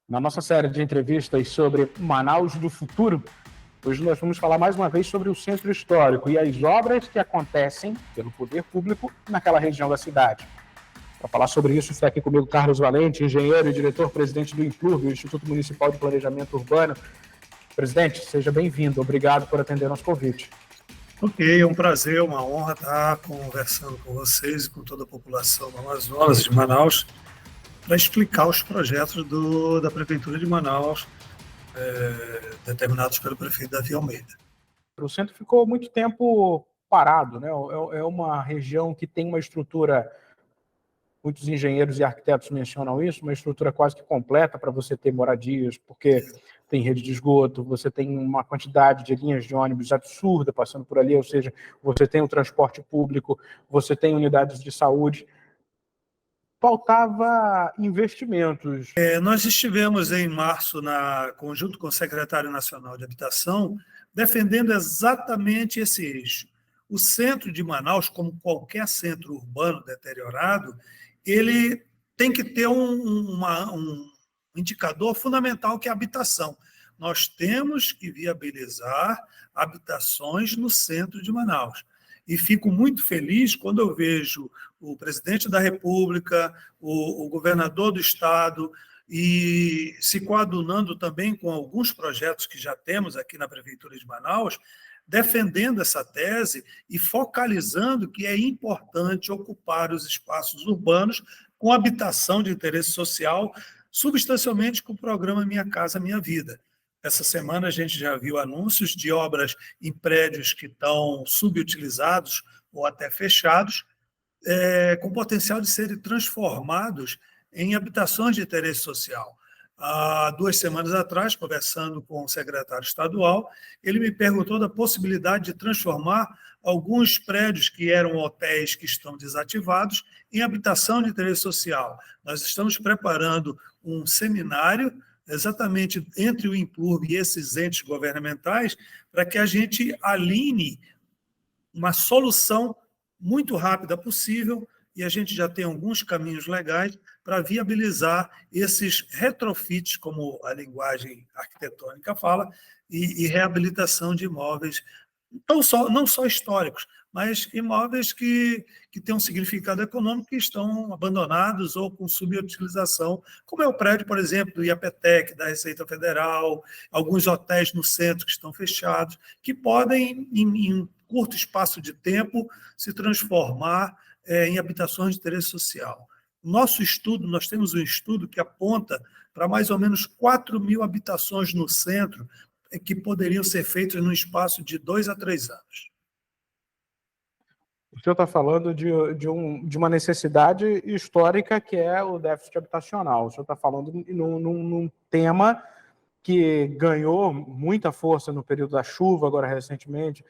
Na nossa série de entrevistas sobre Manaus do Futuro, hoje nós vamos falar mais uma vez sobre o Centro Histórico e as obras que acontecem pelo poder público naquela região da cidade. Para falar sobre isso, está aqui comigo Carlos Valente, engenheiro e diretor-presidente do IMPLURB, o Instituto Municipal de Planejamento Urbano. Presidente, seja bem-vindo. Obrigado por atender nosso convite. Ok, é um prazer, uma honra estar conversando com vocês e com toda a população do Amazonas, de Manaus, para explicar os projetos da Prefeitura de Manaus, determinados pelo prefeito Davi Almeida. O centro ficou muito tempo parado, né? É uma região que tem uma estrutura, muitos engenheiros e arquitetos mencionam isso, uma estrutura quase que completa para você ter moradias, porque tem rede de esgoto, você tem uma quantidade de linhas de ônibus absurda passando por ali, ou seja, você tem o transporte público, você tem unidades de saúde. Faltava investimentos. Nós estivemos em março, conjunto com o Secretário Nacional de Habitação, defendendo exatamente esse eixo. O centro de Manaus, como qualquer centro urbano deteriorado, ele tem que ter um indicador fundamental, que é a habitação. Nós temos que viabilizar habitações no centro de Manaus. E fico muito feliz quando eu vejo o presidente da República, o governador do estado, e se coadunando também com alguns projetos que já temos aqui na Prefeitura de Manaus, defendendo essa tese e focalizando que é importante ocupar os espaços urbanos com habitação de interesse social, substancialmente com o programa Minha Casa Minha Vida. Essa semana a gente já viu anúncios de obras em prédios que estão subutilizados ou até fechados, com potencial de serem transformados em habitações de interesse social. Há 2 semanas atrás, conversando com o secretário estadual, ele me perguntou da possibilidade de transformar alguns prédios que eram hotéis que estão desativados em habitação de interesse social. Nós estamos preparando um seminário exatamente entre o IMPLURB e esses entes governamentais, para que a gente alinhe uma solução muito rápida possível, e a gente já tem alguns caminhos legais para viabilizar esses retrofits, como a linguagem arquitetônica fala, e reabilitação de imóveis, não só históricos, mas imóveis que têm um significado econômico, que estão abandonados ou com subutilização, como é o prédio, por exemplo, do IAPTEC, da Receita Federal, alguns hotéis no centro que estão fechados, que podem, em um curto espaço de tempo, se transformar em habitações de interesse social. Nosso estudo, nós temos um estudo que aponta para mais ou menos 4.000 habitações no centro, que poderiam ser feitas num espaço de 2 a 3 anos. O senhor está falando de uma necessidade histórica, que é o déficit habitacional. O senhor está falando num tema que ganhou muita força no período da chuva, agora recentemente.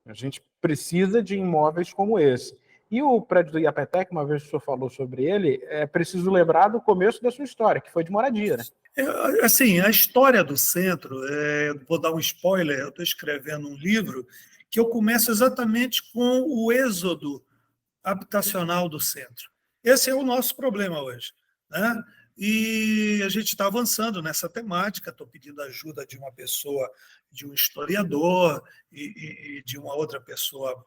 A gente precisa de imóveis como esse. E o prédio do IAPTEC, uma vez que o senhor falou sobre ele, é preciso lembrar do começo da sua história, que foi de moradia, né? Assim, a história do centro, vou dar um spoiler, eu estou escrevendo um livro que eu começo exatamente com o êxodo habitacional do centro. Esse é o nosso problema hoje, né? E a gente está avançando nessa temática, estou pedindo ajuda de uma pessoa, de um historiador e de uma outra pessoa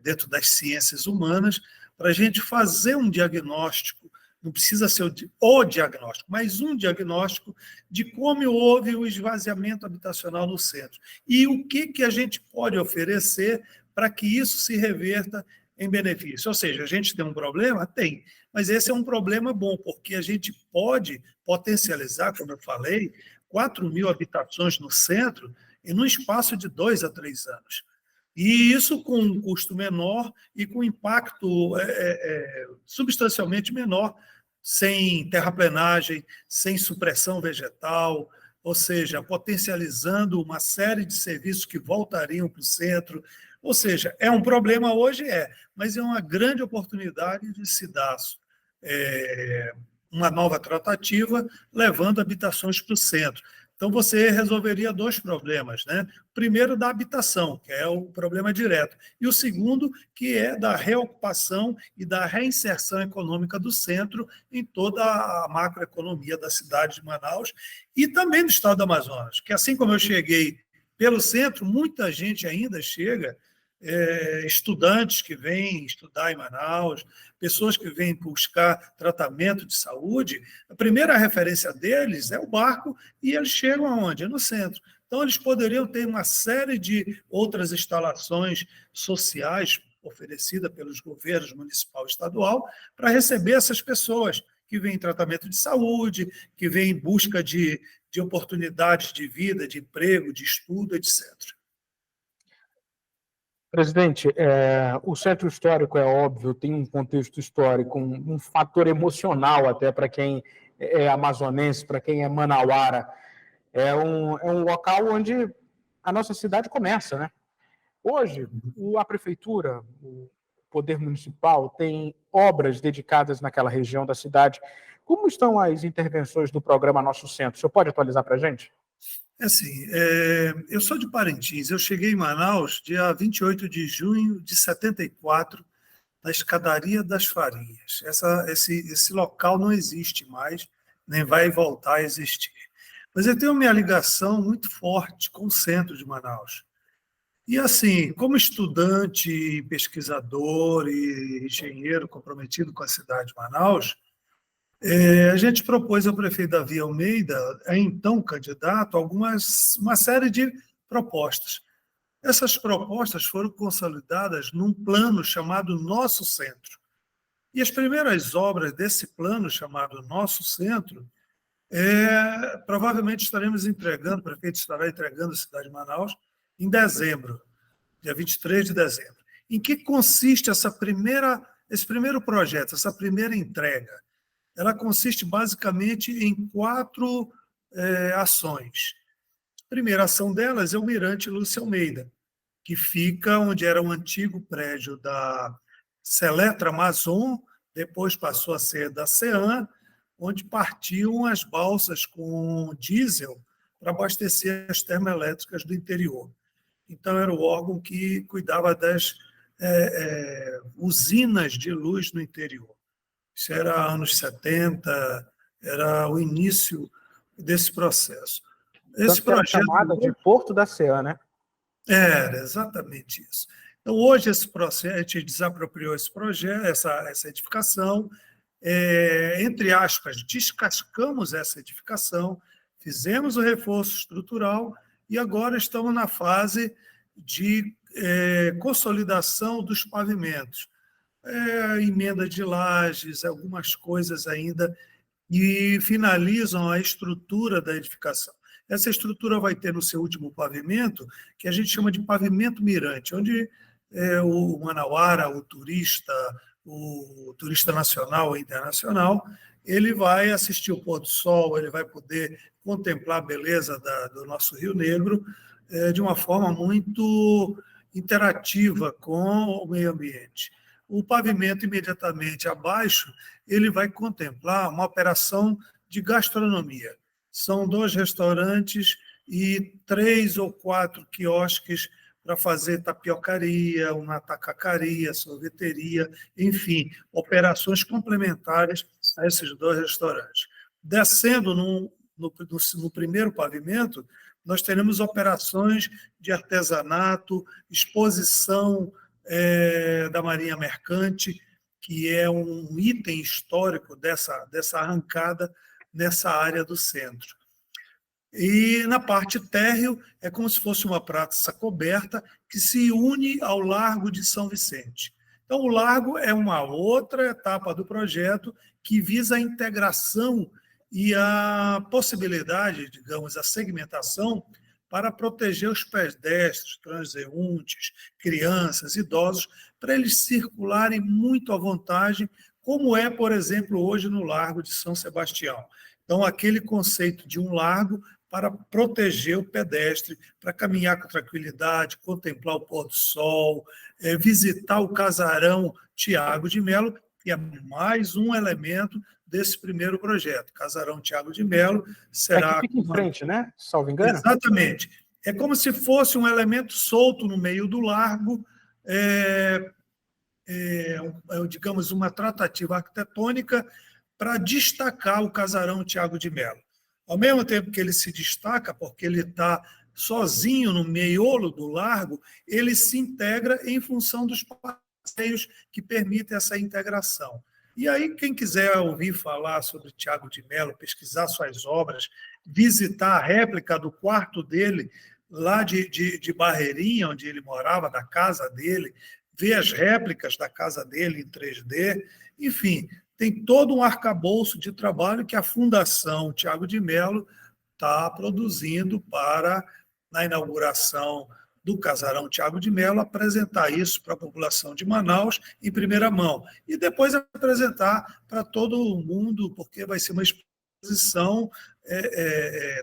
dentro das ciências humanas, para a gente fazer um diagnóstico. Não precisa ser o diagnóstico, mas um diagnóstico de como houve o esvaziamento habitacional no centro. E o que a gente pode oferecer para que isso se reverta em benefício. Ou seja, a gente tem um problema? Tem. Mas esse é um problema bom, porque a gente pode potencializar, como eu falei, 4.000 habitações no centro em um espaço de 2 a 3 anos. E isso com um custo menor e com impacto substancialmente menor, sem terraplenagem, sem supressão vegetal, ou seja, potencializando uma série de serviços que voltariam para o centro. Ou seja, é um problema hoje, mas é uma grande oportunidade de se dar uma nova tratativa, levando habitações para o centro. Então, você resolveria dois problemas, né? O primeiro, da habitação, que é o problema direto, e o segundo, que é da reocupação e da reinserção econômica do centro em toda a macroeconomia da cidade de Manaus e também do estado do Amazonas, que assim como eu cheguei pelo centro, muita gente ainda chega, estudantes que vêm estudar em Manaus, pessoas que vêm buscar tratamento de saúde, a primeira referência deles é o barco e eles chegam aonde? No centro. Então, eles poderiam ter uma série de outras instalações sociais oferecidas pelos governos municipal e estadual para receber essas pessoas que vêm em tratamento de saúde, que vêm em busca de oportunidades de vida, de emprego, de estudo, etc. Presidente, o centro histórico, é óbvio, tem um contexto histórico, um fator emocional até para quem é amazonense, para quem é manauara. É um local onde a nossa cidade começa, né? Hoje, a prefeitura, o poder municipal, tem obras dedicadas naquela região da cidade. Como estão as intervenções do programa Nosso Centro? O senhor pode atualizar para a gente? Assim, eu sou de Parintins, eu cheguei em Manaus dia 28 de junho de 74, na Escadaria das Farinhas. Esse local não existe mais, nem vai voltar a existir. Mas eu tenho minha ligação muito forte com o centro de Manaus. E assim, como estudante, pesquisador e engenheiro comprometido com a cidade de Manaus, a gente propôs ao prefeito Davi Almeida, então candidato, uma série de propostas. Essas propostas foram consolidadas num plano chamado Nosso Centro. E as primeiras obras desse plano chamado Nosso Centro, provavelmente estaremos entregando, o prefeito estará entregando a cidade de Manaus em dezembro, dia 23 de dezembro. Em que consiste esse primeiro projeto, essa primeira entrega? Ela consiste basicamente em 4 ações. A primeira ação delas é o Mirante Lúcio Almeida, que fica onde era o antigo prédio da Seletra Amazon, depois passou a ser da CEAM, onde partiam as balsas com diesel para abastecer as termoelétricas do interior. Então, era o órgão que cuidava das usinas de luz no interior. Isso era anos 70, era o início desse processo. Esse Tanto que era projeto chamada de Porto da CEAM, né? era exatamente isso. Então, hoje, esse processo, a gente desapropriou esse projeto, essa edificação, entre aspas, descascamos essa edificação, fizemos o reforço estrutural e agora estamos na fase de consolidação dos pavimentos. Emenda de lajes, algumas coisas ainda, e finalizam a estrutura da edificação. Essa estrutura vai ter no seu último pavimento, que a gente chama de pavimento mirante, onde o manauara, o turista nacional ou internacional, ele vai assistir o pôr do sol, ele vai poder contemplar a beleza do nosso Rio Negro de uma forma muito interativa com o meio ambiente. O pavimento imediatamente abaixo, ele vai contemplar uma operação de gastronomia. São 2 restaurantes e 3 ou 4 quiosques para fazer tapiocaria, uma tacacaria, sorveteria, enfim, operações complementares a esses 2 restaurantes. Descendo no primeiro pavimento, nós teremos operações de artesanato, exposição da Marinha Mercante, que é um item histórico dessa arrancada nessa área do centro. E na parte térreo é como se fosse uma praça coberta que se une ao Largo de São Vicente. Então, o largo é uma outra etapa do projeto que visa a integração e a possibilidade, digamos, a segmentação para proteger os pedestres, transeuntes, crianças, idosos, para eles circularem muito à vontade, como é, por exemplo, hoje no Largo de São Sebastião. Então, aquele conceito de um largo para proteger o pedestre, para caminhar com tranquilidade, contemplar o pôr do sol, visitar o casarão Tiago de Melo, que é mais um elemento desse primeiro projeto. Casarão Tiago de Melo será... que fica em frente, né? Salvo engano? Exatamente. É como se fosse um elemento solto no meio do largo, digamos, uma tratativa arquitetônica para destacar o Casarão Tiago de Melo. Ao mesmo tempo que ele se destaca, porque ele está sozinho no meiolo do largo, ele se integra em função dos passeios que permitem essa integração. E aí, quem quiser ouvir falar sobre Tiago de Melo, pesquisar suas obras, visitar a réplica do quarto dele, lá de Barreirinha, onde ele morava, da casa dele, ver as réplicas da casa dele em 3D, enfim, tem todo um arcabouço de trabalho que a Fundação Tiago de Melo está produzindo para, na inauguração do Casarão Tiago de Melo, apresentar isso para a população de Manaus em primeira mão. E depois apresentar para todo o mundo, porque vai ser uma exposição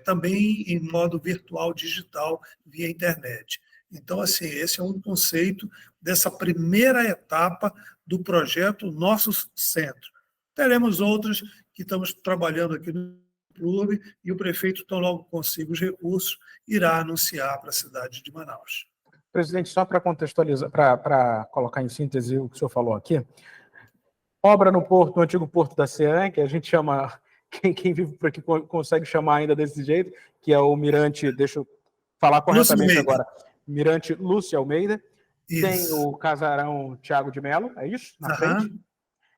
também em modo virtual, digital, via internet. Então, assim, esse é um conceito dessa primeira etapa do projeto Nosso Centro. Teremos outros que estamos trabalhando aqui no clube e o prefeito, tão logo consiga os recursos, irá anunciar para a cidade de Manaus. Presidente, só para contextualizar, para colocar em síntese o que o senhor falou aqui, obra no porto, no antigo porto da CEAM, que a gente chama, quem vive por aqui consegue chamar ainda desse jeito, que é o Mirante, deixa eu falar corretamente agora, Mirante Lúcia Almeida. Isso. Tem o Casarão Tiago de Melo, é isso? Na frente.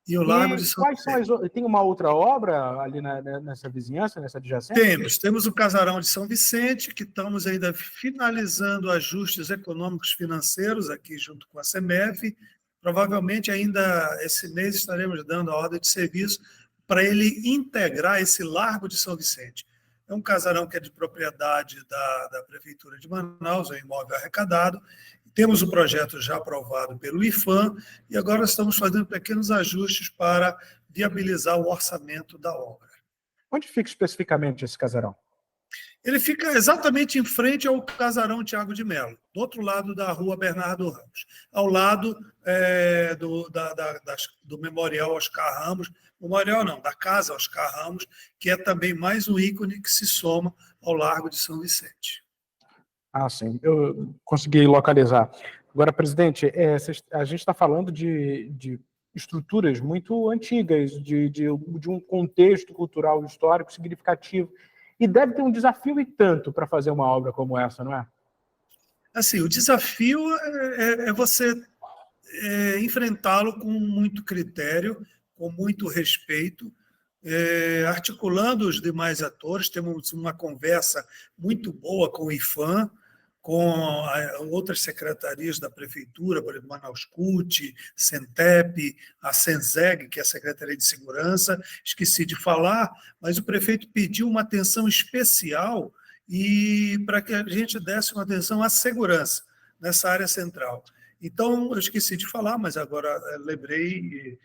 E o Largo de São Vicente. Tem uma outra obra ali nessa vizinhança, nessa adjacente? Temos o Casarão de São Vicente, que estamos ainda finalizando ajustes econômicos financeiros aqui junto com a CEMEF. Provavelmente ainda esse mês estaremos dando a ordem de serviço para ele integrar esse Largo de São Vicente. É um casarão que é de propriedade da Prefeitura de Manaus, é um imóvel arrecadado. Temos o projeto já aprovado pelo IFAM e agora estamos fazendo pequenos ajustes para viabilizar o orçamento da obra. Onde fica especificamente esse casarão? Ele fica exatamente em frente ao Casarão Tiago de Melo, do outro lado da rua Bernardo Ramos, ao lado do Memorial Oscar Ramos, Memorial não, da Casa Oscar Ramos, que é também mais um ícone que se soma ao Largo de São Vicente. Ah, sim, eu consegui localizar. Agora, presidente, a gente está falando de estruturas muito antigas, de um contexto cultural histórico significativo, e deve ter um desafio e tanto para fazer uma obra como essa, não é? Assim, o desafio é você enfrentá-lo com muito critério, com muito respeito, articulando os demais atores. Temos uma conversa muito boa com o IFAM, com outras secretarias da Prefeitura, por exemplo, Manaus CUT, Centep, a Senzeg, que é a Secretaria de Segurança. Esqueci de falar, mas o prefeito pediu uma atenção especial para que a gente desse uma atenção à segurança nessa área central. Então, eu esqueci de falar, mas agora lembrei.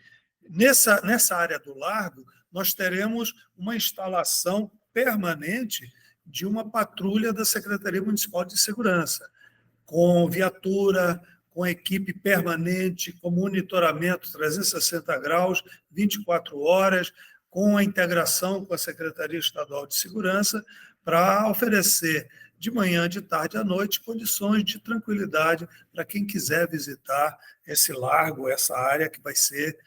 Nessa área do Largo, nós teremos uma instalação permanente de uma patrulha da Secretaria Municipal de Segurança, com viatura, com equipe permanente, com monitoramento 360 graus, 24 horas, com a integração com a Secretaria Estadual de Segurança, para oferecer de manhã, de tarde à noite, condições de tranquilidade para quem quiser visitar esse largo, essa área que vai ser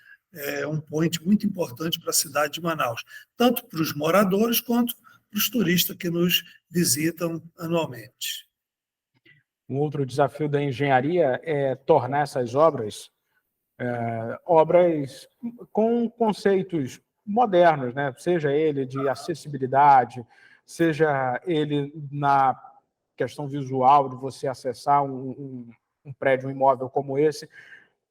um point muito importante para a cidade de Manaus, tanto para os moradores quanto para os turistas que nos visitam anualmente. Um outro desafio da engenharia é tornar essas obras obras com conceitos modernos, né? Seja ele de acessibilidade, seja ele na questão visual, de você acessar um prédio, um imóvel como esse.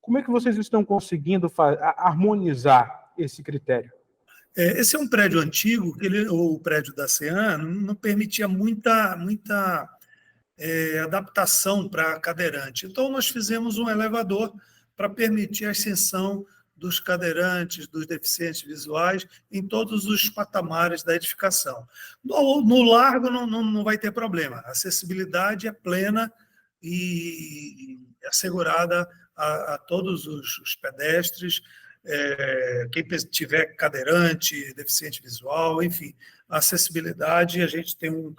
Como é que vocês estão conseguindo harmonizar esse critério? Esse é um prédio antigo, o prédio da CEAM não permitia muita adaptação para cadeirante. Então, nós fizemos um elevador para permitir a ascensão dos cadeirantes, dos deficientes visuais, em todos os patamares da edificação. No largo não vai ter problema. A acessibilidade é plena e assegurada a todos os pedestres. quem tiver cadeirante, deficiente visual, enfim, a acessibilidade, a gente tem um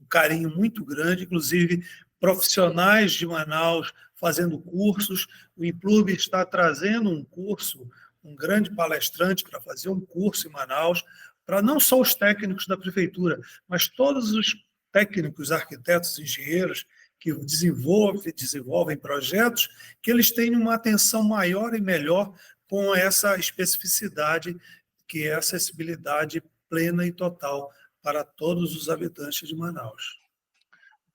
carinho muito grande, inclusive profissionais de Manaus fazendo cursos, o Implurb está trazendo um curso, um grande palestrante para fazer um curso em Manaus, para não só os técnicos da prefeitura, mas todos os técnicos, arquitetos, engenheiros que desenvolvem projetos, que eles tenham uma atenção maior e melhor com essa especificidade, que é a acessibilidade plena e total para todos os habitantes de Manaus.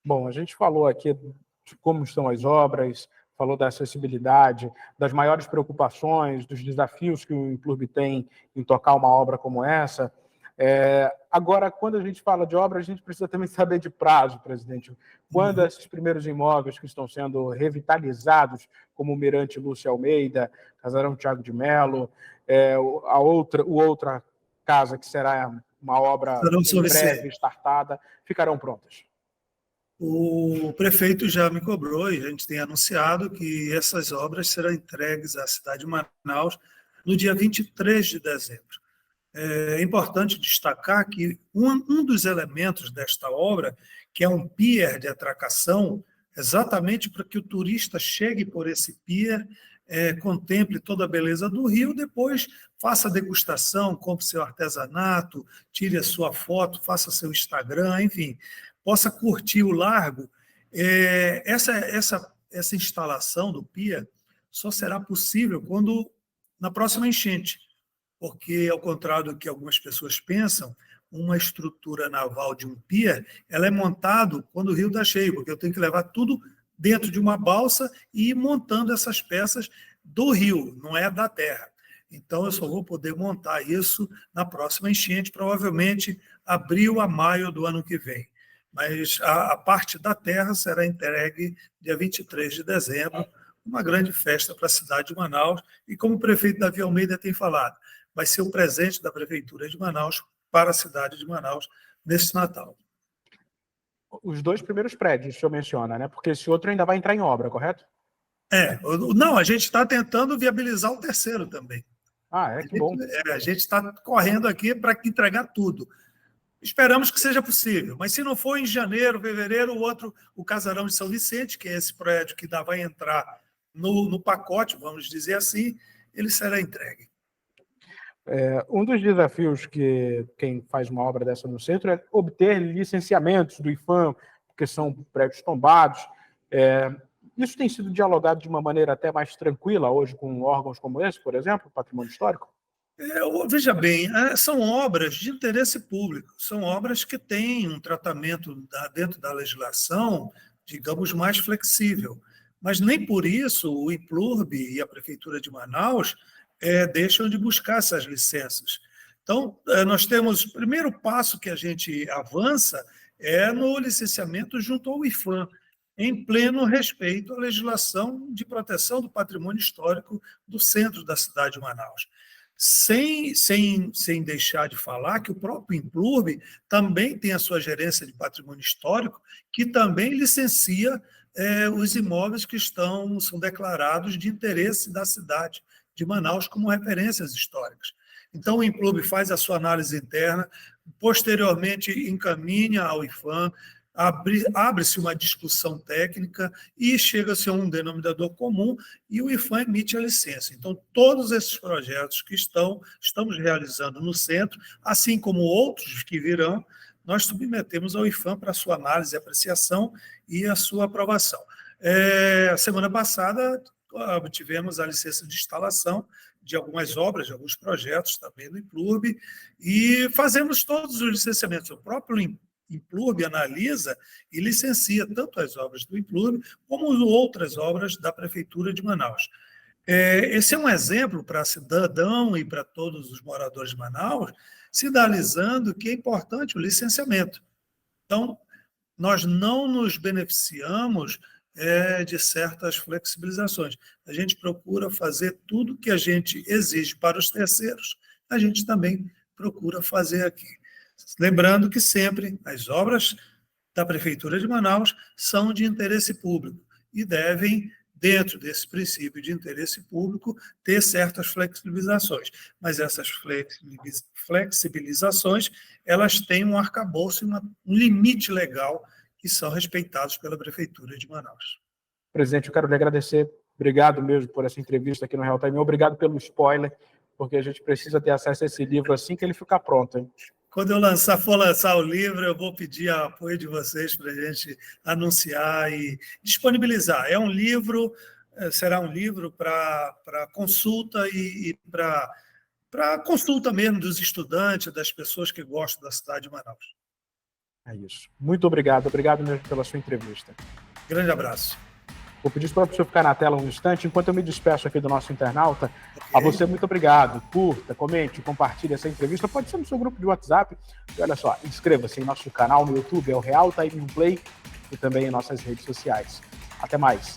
Bom, a gente falou aqui de como estão as obras, falou da acessibilidade, das maiores preocupações, dos desafios que o Implurb tem em tocar uma obra como essa. Agora, quando a gente fala de obra, a gente precisa também saber de prazo, presidente. Quando esses primeiros imóveis que estão sendo revitalizados, como o Mirante Lúcia Almeida, Casarão Tiago de Mello, outra casa que será uma obra em breve startada, ficarão prontas? O prefeito já me cobrou e a gente tem anunciado que essas obras serão entregues à cidade de Manaus no dia 23 de dezembro. É importante destacar que um dos elementos desta obra, que é um pier de atracação, exatamente para que o turista chegue por esse pier, contemple toda a beleza do rio, depois faça a degustação, compre seu artesanato, tire a sua foto, faça seu Instagram, enfim, possa curtir o largo. Essa instalação do pier só será possível na próxima enchente, porque, ao contrário do que algumas pessoas pensam, uma estrutura naval de um pier, ela é montada quando o rio está cheio, porque eu tenho que levar tudo dentro de uma balsa e ir montando essas peças do rio, não é da terra. Então, eu só vou poder montar isso na próxima enchente, provavelmente abril a maio do ano que vem. Mas a parte da terra será entregue dia 23 de dezembro, uma grande festa para a cidade de Manaus, e como o prefeito Davi Almeida tem falado, vai ser um presente da Prefeitura de Manaus para a cidade de Manaus nesse Natal. Os dois primeiros prédios, o senhor menciona, né? Porque esse outro ainda vai entrar em obra, correto? Não, a gente está tentando viabilizar o terceiro também. Que bom. A gente está correndo aqui para entregar tudo. Esperamos que seja possível, mas se não for em janeiro, fevereiro, o Casarão de São Vicente, que é esse prédio que vai entrar no pacote, vamos dizer assim, ele será entregue. Um dos desafios que quem faz uma obra dessa no centro é obter licenciamentos do IPHAN, porque são prédios tombados. Isso tem sido dialogado de uma maneira até mais tranquila hoje com órgãos como esse, por exemplo, Patrimônio Histórico? Veja bem, são obras de interesse público, são obras que têm um tratamento dentro da legislação, digamos, mais flexível. Mas nem por isso o Implurb e a Prefeitura de Manaus deixam de buscar essas licenças. Então, nós temos, o primeiro passo que a gente avança é no licenciamento junto ao IPHAN, em pleno respeito à legislação de proteção do patrimônio histórico do centro da cidade de Manaus. Sem deixar de falar que o próprio Implurb também tem a sua gerência de patrimônio histórico, que também licencia os imóveis que são declarados de interesse da cidade de Manaus como referências históricas. Então, o Implurb faz a sua análise interna, posteriormente encaminha ao IPHAN, abre-se uma discussão técnica e chega-se a um denominador comum e o IPHAN emite a licença. Então, todos esses projetos que estamos realizando no centro, assim como outros que virão, nós submetemos ao IPHAN para a sua análise e apreciação e a sua aprovação. A semana passada, obtivemos a licença de instalação de algumas obras, de alguns projetos também do Implurb, e fazemos todos os licenciamentos. O próprio Implurb analisa e licencia tanto as obras do Implurb como outras obras da Prefeitura de Manaus. Esse é um exemplo para cidadão e para todos os moradores de Manaus, sinalizando que é importante o licenciamento. Então, nós não nos beneficiamos de certas flexibilizações. A gente procura fazer tudo que a gente exige para os terceiros, a gente também procura fazer aqui. Lembrando que sempre as obras da Prefeitura de Manaus são de interesse público e devem dentro desse princípio de interesse público, ter certas flexibilizações. Mas essas flexibilizações, elas têm um arcabouço e um limite legal que são respeitados pela Prefeitura de Manaus. Presidente, eu quero lhe agradecer. Obrigado mesmo por essa entrevista aqui no Real Time. Obrigado pelo spoiler, porque a gente precisa ter acesso a esse livro assim que ele ficar pronto, hein? Quando eu for lançar o livro, eu vou pedir o apoio de vocês para a gente anunciar e disponibilizar. É um livro, será um livro para consulta e para consulta mesmo dos estudantes, das pessoas que gostam da cidade de Manaus. É isso. Muito obrigado. Obrigado mesmo pela sua entrevista. Grande abraço. Vou pedir para o professor ficar na tela um instante, enquanto eu me despeço aqui do nosso internauta. Okay. A você, muito obrigado. Curta, comente, compartilhe essa entrevista. Pode ser no seu grupo de WhatsApp. E olha só, inscreva-se em nosso canal no YouTube, é o Real Time Play, e também em nossas redes sociais. Até mais.